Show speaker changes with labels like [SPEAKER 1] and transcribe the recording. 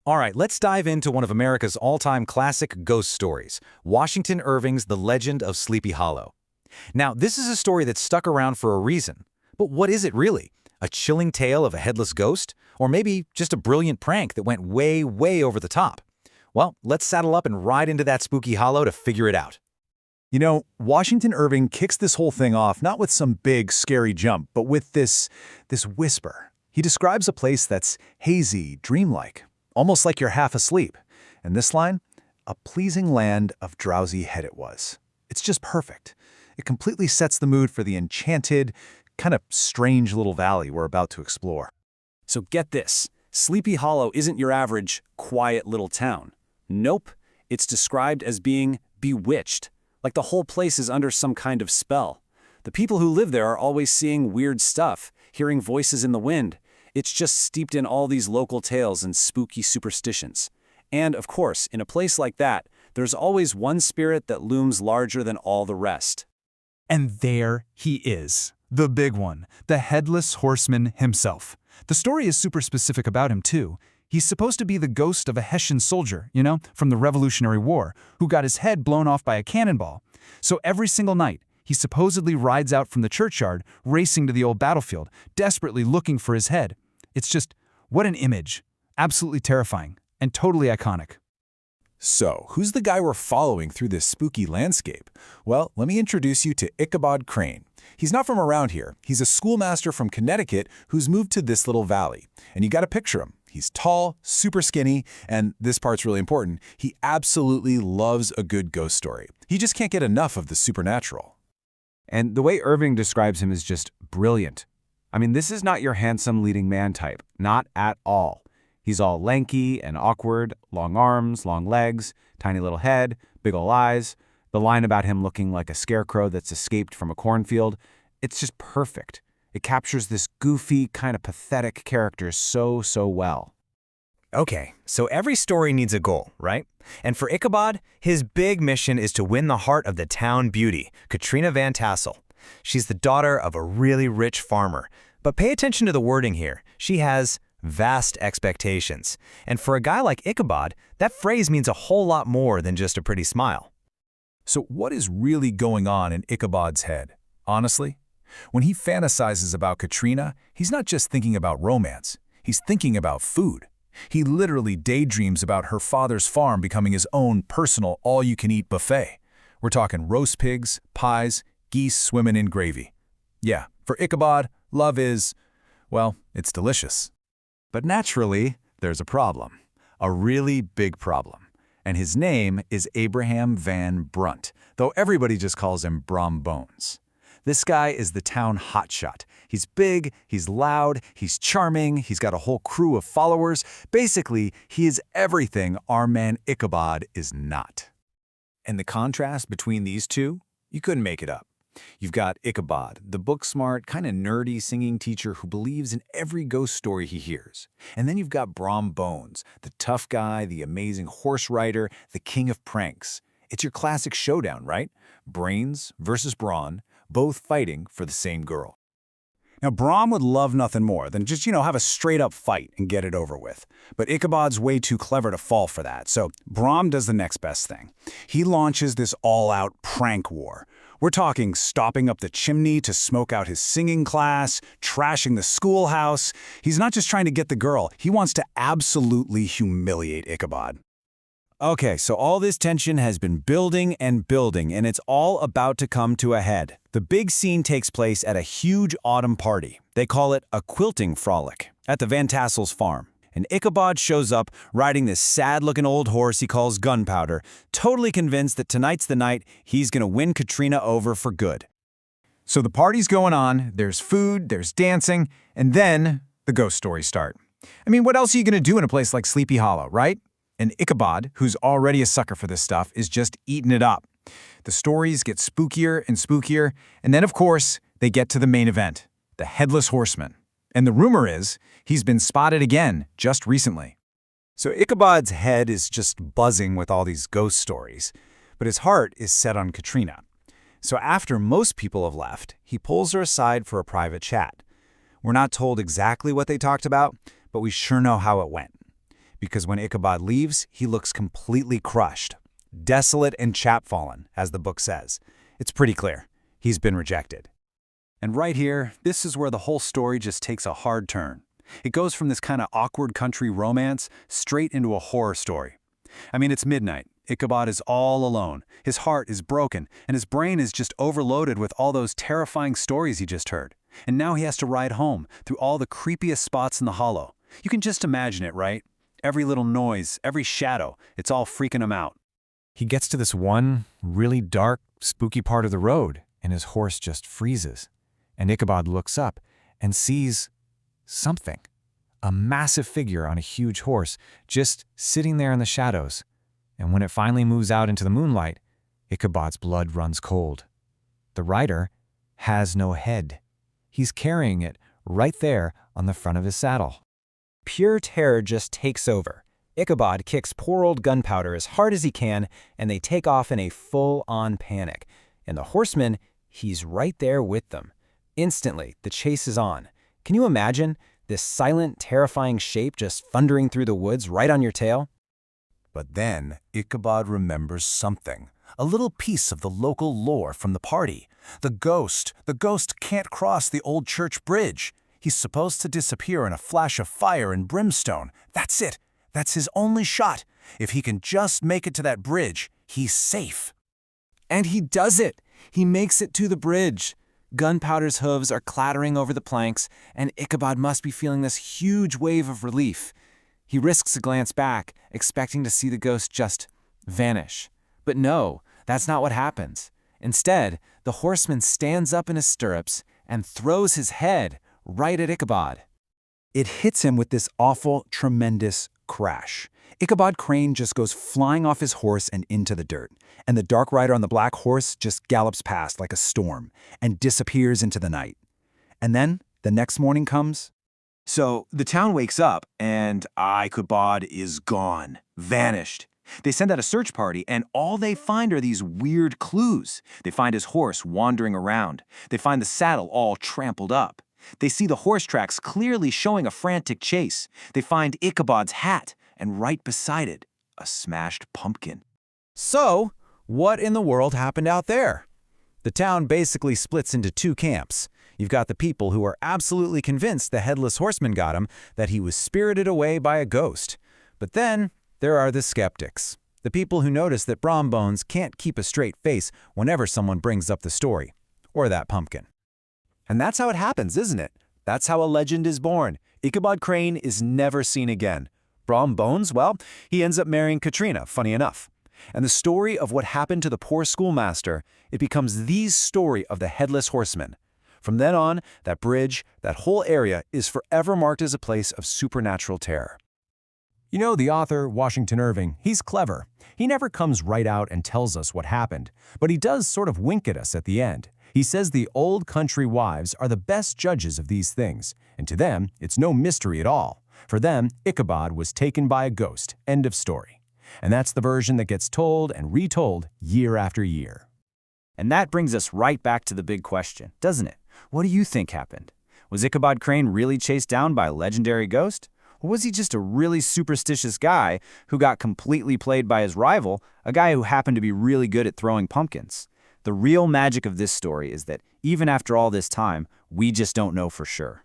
[SPEAKER 1] All right, let's dive into one of America's all-time classic ghost stories, Washington Irving's The Legend of Sleepy Hollow. Now, this is a story that's stuck around for a reason. But what is it really? A chilling tale of a headless ghost? Or maybe just a brilliant prank that went way, way over the top? Well, let's saddle up and ride into that spooky hollow to figure it out.
[SPEAKER 2] You know, Washington Irving kicks this whole thing off not with some big, scary jump, but with this whisper. He describes a place that's hazy, dreamlike, almost like you're half asleep. And this line, a pleasing land of drowsy head it was. It's just perfect. It completely sets the mood for the enchanted, kind of strange little valley we're about to explore.
[SPEAKER 3] So get this, Sleepy Hollow isn't your average, quiet little town. Nope, it's described as being bewitched, like the whole place is under some kind of spell. The people who live there are always seeing weird stuff, hearing voices in the wind. It's just steeped in all these local tales and spooky superstitions. And, of course, in a place like that, there's always one spirit that looms larger than all the rest.
[SPEAKER 4] And there he is, the big one, the Headless Horseman himself. The story is super specific about him, too. He's supposed to be the ghost of a Hessian soldier, from the Revolutionary War, who got his head blown off by a cannonball. So every single night, he supposedly rides out from the churchyard, racing to the old battlefield, desperately looking for his head. It's just, what an image. Absolutely terrifying, and totally iconic.
[SPEAKER 2] So, who's the guy we're following through this spooky landscape? Well, let me introduce you to Ichabod Crane. He's not from around here. He's a schoolmaster from Connecticut who's moved to this little valley. And you gotta picture him. He's tall, super skinny, and this part's really important, he absolutely loves a good ghost story. He just can't get enough of the supernatural.
[SPEAKER 5] And the way Irving describes him is just brilliant. I mean, this is not your handsome leading man type, not at all. He's all lanky and awkward, long arms, long legs, tiny little head, big ol' eyes. The line about him looking like a scarecrow that's escaped from a cornfield, it's just perfect. It captures this goofy, kind of pathetic character so well.
[SPEAKER 1] Okay, so every story needs a goal, right? And for Ichabod, his big mission is to win the heart of the town beauty, Katrina Van Tassel. She's the daughter of a really rich farmer. But pay attention to the wording here. She has vast expectations. And for a guy like Ichabod, that phrase means a whole lot more than just a pretty smile.
[SPEAKER 2] So what is really going on in Ichabod's head? Honestly, when he fantasizes about Katrina, he's not just thinking about romance. He's thinking about food. He literally daydreams about her father's farm becoming his own personal all-you-can-eat buffet. We're talking roast pigs, pies, geese swimming in gravy. Yeah, for Ichabod, love is, well, it's delicious. But naturally, there's a problem. A really big problem. And his name is Abraham Van Brunt, though everybody just calls him Brom Bones. This guy is the town hotshot. He's big, he's loud, he's charming, he's got a whole crew of followers. Basically, he is everything our man Ichabod is not. And the contrast between these two, you couldn't make it up. You've got Ichabod, the book-smart, kind of nerdy singing teacher who believes in every ghost story he hears. And then you've got Brom Bones, the tough guy, the amazing horse rider, the king of pranks. It's your classic showdown, right? Brains versus brawn, both fighting for the same girl.
[SPEAKER 3] Now, Brom would love nothing more than just, have a straight-up fight and get it over with. But Ichabod's way too clever to fall for that, so Brom does the next best thing. He launches this all-out prank war. We're talking stopping up the chimney to smoke out his singing class, trashing the schoolhouse. He's not just trying to get the girl, he wants to absolutely humiliate Ichabod. Okay, so all this tension has been building, and it's all about to come to a head. The big scene takes place at a huge autumn party. They call it a quilting frolic at the Van Tassel's farm. And Ichabod shows up riding this sad-looking old horse he calls Gunpowder, totally convinced that tonight's the night he's gonna win Katrina over for good. So the party's going on, there's food, there's dancing, and then the ghost stories start. I mean, what else are you gonna do in a place like Sleepy Hollow, right? And Ichabod, who's already a sucker for this stuff, is just eating it up. The stories get spookier and spookier, and then, of course, they get to the main event, the Headless Horseman. And the rumor is he's been spotted again just recently. So Ichabod's head is just buzzing with all these ghost stories, but his heart is set on Katrina. So after most people have left, he pulls her aside for a private chat. We're not told exactly what they talked about, but we sure know how it went. because when Ichabod leaves, he looks completely crushed. Desolate and chapfallen, as the book says. It's pretty clear. He's been rejected. And right here, this is where the whole story just takes a hard turn. It goes from this kind of awkward country romance straight into a horror story. I mean, it's midnight. Ichabod is all alone. His heart is broken, and his brain is just overloaded with all those terrifying stories he just heard. And now he has to ride home through all the creepiest spots in the hollow. You can just imagine it, right? Every little noise, every shadow, it's all freaking him out.
[SPEAKER 5] He gets to this one really dark, spooky part of the road, and his horse just freezes. And Ichabod looks up and sees something. A massive figure on a huge horse, just sitting there in the shadows. And when it finally moves out into the moonlight, Ichabod's blood runs cold. The rider has no head. He's carrying it right there on the front of his saddle.
[SPEAKER 1] Pure terror just takes over. Ichabod kicks poor old Gunpowder as hard as he can, and they take off in a full-on panic. And the horseman, he's right there with them. Instantly, the chase is on. Can you imagine this silent, terrifying shape just thundering through the woods right on your tail?
[SPEAKER 2] But then Ichabod remembers something. A little piece of the local lore from the party. The ghost can't cross the old church bridge. He's supposed to disappear in a flash of fire and brimstone. That's it. That's his only shot. If he can just make it to that bridge, he's safe.
[SPEAKER 1] And he does it! He makes it to the bridge. Gunpowder's hooves are clattering over the planks, and Ichabod must be feeling this huge wave of relief. He risks a glance back, expecting to see the ghost just vanish. But no, that's not what happens. Instead, the horseman stands up in his stirrups and throws his head right at Ichabod.
[SPEAKER 3] It hits him with this awful, tremendous crash. Ichabod Crane just goes flying off his horse and into the dirt, and the dark rider on the black horse just gallops past like a storm and disappears into the night. And then the next morning comes.
[SPEAKER 6] So the town wakes up, and Ichabod is gone, vanished. They send out a search party, and all they find are these weird clues. They find his horse wandering around. They find the saddle all trampled up. They see the horse tracks clearly showing a frantic chase. They find Ichabod's hat, and right beside it, a smashed pumpkin.
[SPEAKER 1] So, what in the world happened out there? The town basically splits into two camps. You've got the people who are absolutely convinced the Headless Horseman got him, that he was spirited away by a ghost. But then there are the skeptics, the people who notice that Brom Bones can't keep a straight face whenever someone brings up the story, or that pumpkin.
[SPEAKER 6] And that's how it happens, isn't it? That's how a legend is born. Ichabod Crane is never seen again. Brom Bones, well, he ends up marrying Katrina, funny enough. And the story of what happened to the poor schoolmaster, it becomes the story of the Headless Horseman. From then on, that bridge, that whole area is forever marked as a place of supernatural terror.
[SPEAKER 2] You know, the author, Washington Irving, he's clever. He never comes right out and tells us what happened, but he does sort of wink at us at the end. He says the old country wives are the best judges of these things, and to them, it's no mystery at all. For them, Ichabod was taken by a ghost, end of story. And that's the version that gets told and retold year after year.
[SPEAKER 1] And that brings us right back to the big question, doesn't it? What do you think happened? Was Ichabod Crane really chased down by a legendary ghost? Or was he just a really superstitious guy who got completely played by his rival, a guy who happened to be really good at throwing pumpkins? The real magic of this story is that even after all this time, we just don't know for sure.